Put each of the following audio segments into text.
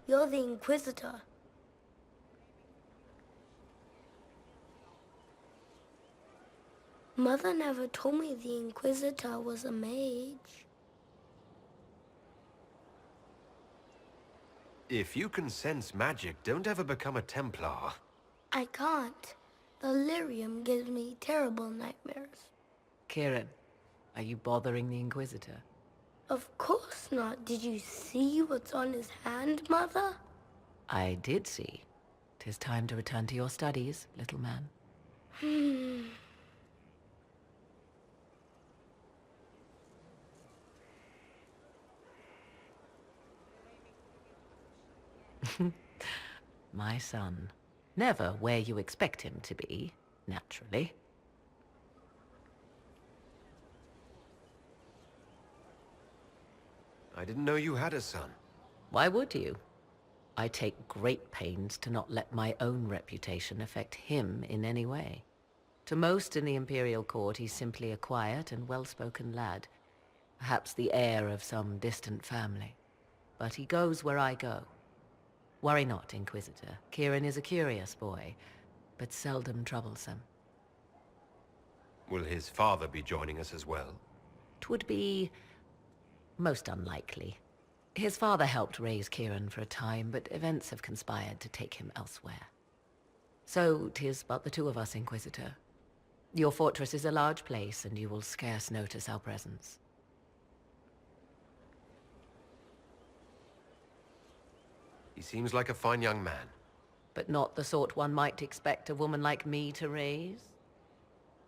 You're the Inquisitor. Mother never told me the Inquisitor was a mage. If you can sense magic, don't ever become a Templar. I can't. The lyrium gives me terrible nightmares. Kieran, are you bothering the Inquisitor? Of course not. Did you see what's on his hand, Mother? I did see. 'Tis time to return to your studies, little man. My son. Never where you expect him to be, naturally. I didn't know you had a son. Why would you? I take great pains to not let my own reputation affect him in any way. To most in the Imperial Court, he's simply a quiet and well-spoken lad. Perhaps the heir of some distant family. But he goes where I go. Worry not, Inquisitor. Kieran is a curious boy, but seldom troublesome. Will his father be joining us as well? 'Twould be most unlikely. His father helped raise Kieran for a time, but events have conspired to take him elsewhere. So 'tis but the two of us, Inquisitor. Your fortress is a large place, and you will scarce notice our presence. He seems like a fine young man. But not the sort one might expect a woman like me to raise.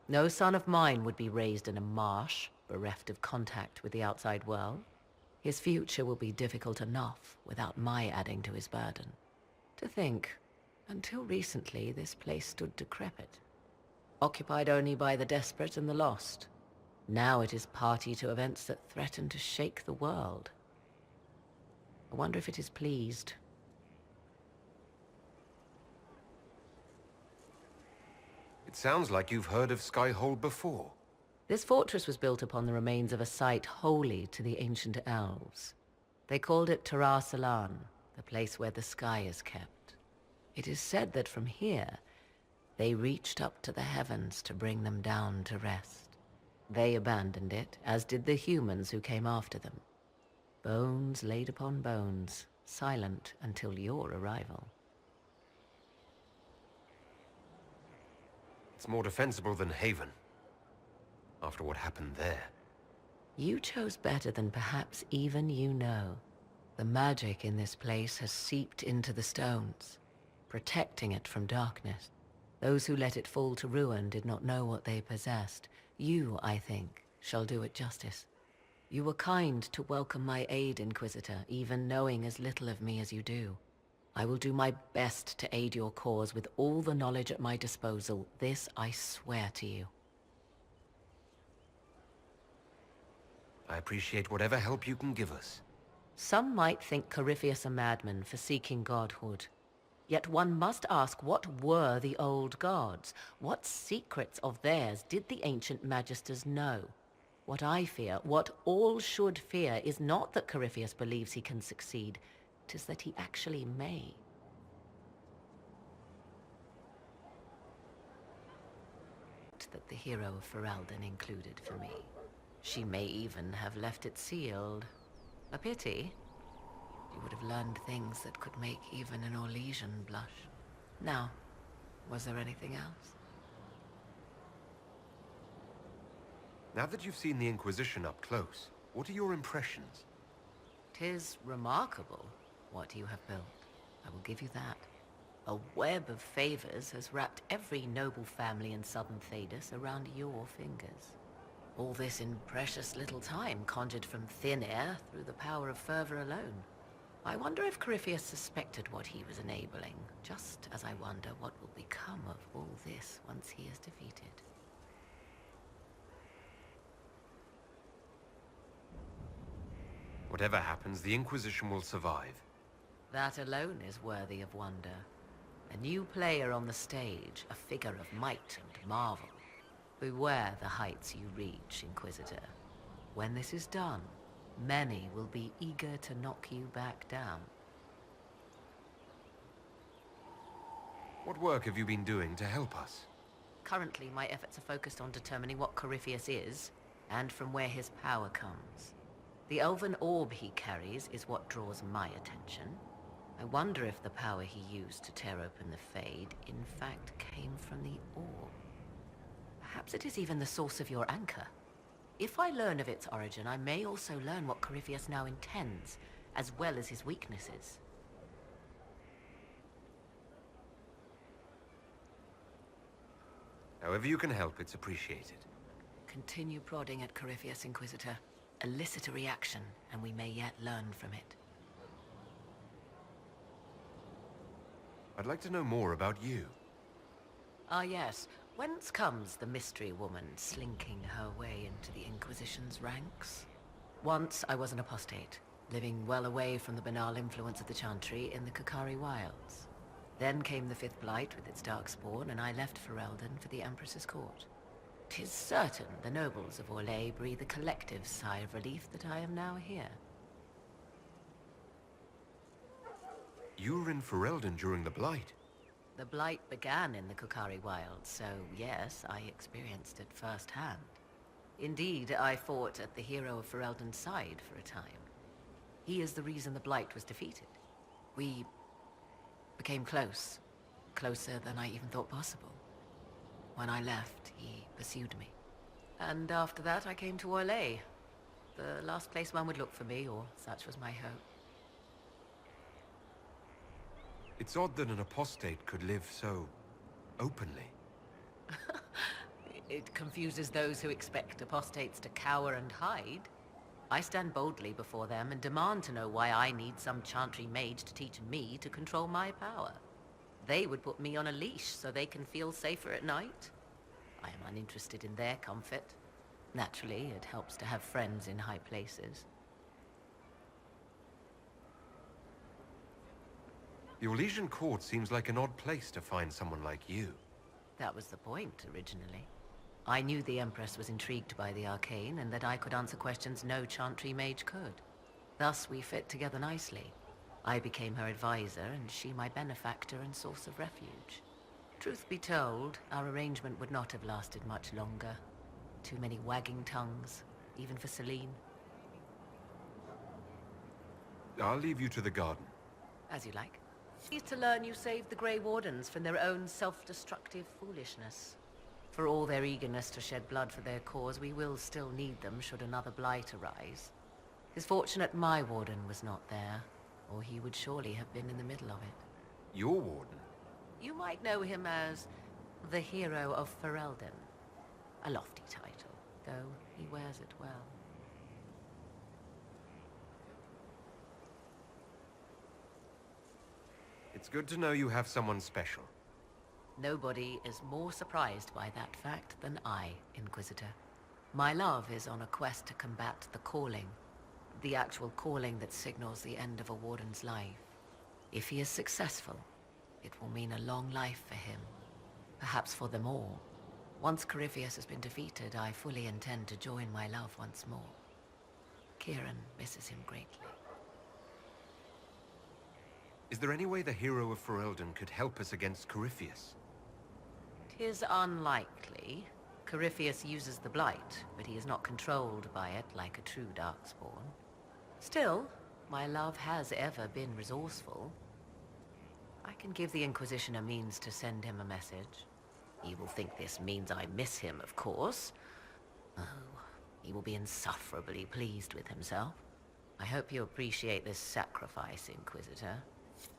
No son of mine would be raised in a marsh, bereft of contact with the outside world. His future will be difficult enough without my adding to his burden. To think, until recently this place stood decrepit, occupied only by the desperate and the lost. Now it is party to events that threaten to shake the world. I wonder if it is pleased. It sounds like you've heard of Skyhold before. This fortress was built upon the remains of a site holy to the ancient elves. They called it Tarar Salan, the place where the sky is kept. It is said that from here, they reached up to the heavens to bring them down to rest. They abandoned it, as did the humans who came after them. Bones laid upon bones, silent until your arrival. It's more defensible than Haven. After what happened there. You chose better than perhaps even you know. The magic in this place has seeped into the stones, protecting it from darkness. Those who let it fall to ruin did not know what they possessed. You, I think, shall do it justice. You were kind to welcome my aid, Inquisitor, even knowing as little of me as you do. I will do my best to aid your cause with all the knowledge at my disposal. This I swear to you. I appreciate whatever help you can give us. Some might think Corypheus a madman for seeking godhood. Yet one must ask, what were the old gods? What secrets of theirs did the ancient magisters know? What I fear, what all should fear, is not that Corypheus believes he can succeed. 'Tis that he actually may. That the hero of Ferelden included for me. She may even have left it sealed. A pity. You would have learned things that could make even an Orlesian blush. Now, was there anything else? Now that you've seen the Inquisition up close, what are your impressions? 'Tis remarkable what you have built. I will give you that. A web of favors has wrapped every noble family in southern Thedas around your fingers. All this in precious little time, conjured from thin air through the power of fervor alone. I wonder if Corypheus suspected what he was enabling, just as I wonder what will become of all this once he is defeated. Whatever happens, the Inquisition will survive. That alone is worthy of wonder. A new player on the stage, a figure of might and marvel. Beware the heights you reach, Inquisitor. When this is done, many will be eager to knock you back down. What work have you been doing to help us? Currently, my efforts are focused on determining what Corypheus is, and from where his power comes. The elven orb he carries is what draws my attention. I wonder if the power he used to tear open the Fade, in fact, came from the orb. Perhaps it is even the source of your anchor. If I learn of its origin, I may also learn what Corypheus now intends, as well as his weaknesses. However you can help, it's appreciated. Continue prodding at Corypheus, Inquisitor. Elicit a reaction, and we may yet learn from it. I'd like to know more about you. Ah yes, whence comes the mystery woman slinking her way into the Inquisition's ranks? Once I was an apostate, living well away from the banal influence of the Chantry in the Kakari Wilds. Then came the Fifth Blight with its darkspawn, and I left Ferelden for the Empress's court. 'Tis certain the nobles of Orlais breathe a collective sigh of relief that I am now here. You were in Ferelden during the Blight. The Blight began in the Kakari Wilds, so yes, I experienced it firsthand. Indeed, I fought at the hero of Ferelden's side for a time. He is the reason the Blight was defeated. We became close. Closer than I even thought possible. When I left, he pursued me. And after that, I came to Orlais. The last place one would look for me, or such was my hope. It's odd that an apostate could live so openly. It confuses those who expect apostates to cower and hide. I stand boldly before them and demand to know why I need some Chantry mage to teach me to control my power. They would put me on a leash so they can feel safer at night. I am uninterested in their comfort. Naturally, it helps to have friends in high places. The Orlesian court seems like an odd place to find someone like you. That was the point, originally. I knew the Empress was intrigued by the arcane, and that I could answer questions no Chantry mage could. Thus, we fit together nicely. I became her advisor, and she my benefactor and source of refuge. Truth be told, our arrangement would not have lasted much longer. Too many wagging tongues, even for Celine. I'll leave you to the garden. As you like. Pleased to learn you saved the Grey Wardens from their own self-destructive foolishness. For all their eagerness to shed blood for their cause, we will still need them should another blight arise. It's fortunate my warden was not there, or he would surely have been in the middle of it. Your warden? You might know him as the Hero of Ferelden. A lofty title, though he wears it well. It's good to know you have someone special. Nobody is more surprised by that fact than I, Inquisitor. My love is on a quest to combat the calling. The actual calling that signals the end of a warden's life. If he is successful, it will mean a long life for him. Perhaps for them all. Once Corypheus has been defeated, I fully intend to join my love once more. Kieran misses him greatly. Is there any way the hero of Ferelden could help us against Corypheus? 'Tis unlikely. Corypheus uses the Blight, but he is not controlled by it like a true Darkspawn. Still, my love has ever been resourceful. I can give the Inquisition a means to send him a message. He will think this means I miss him, of course. Oh, he will be insufferably pleased with himself. I hope you appreciate this sacrifice, Inquisitor.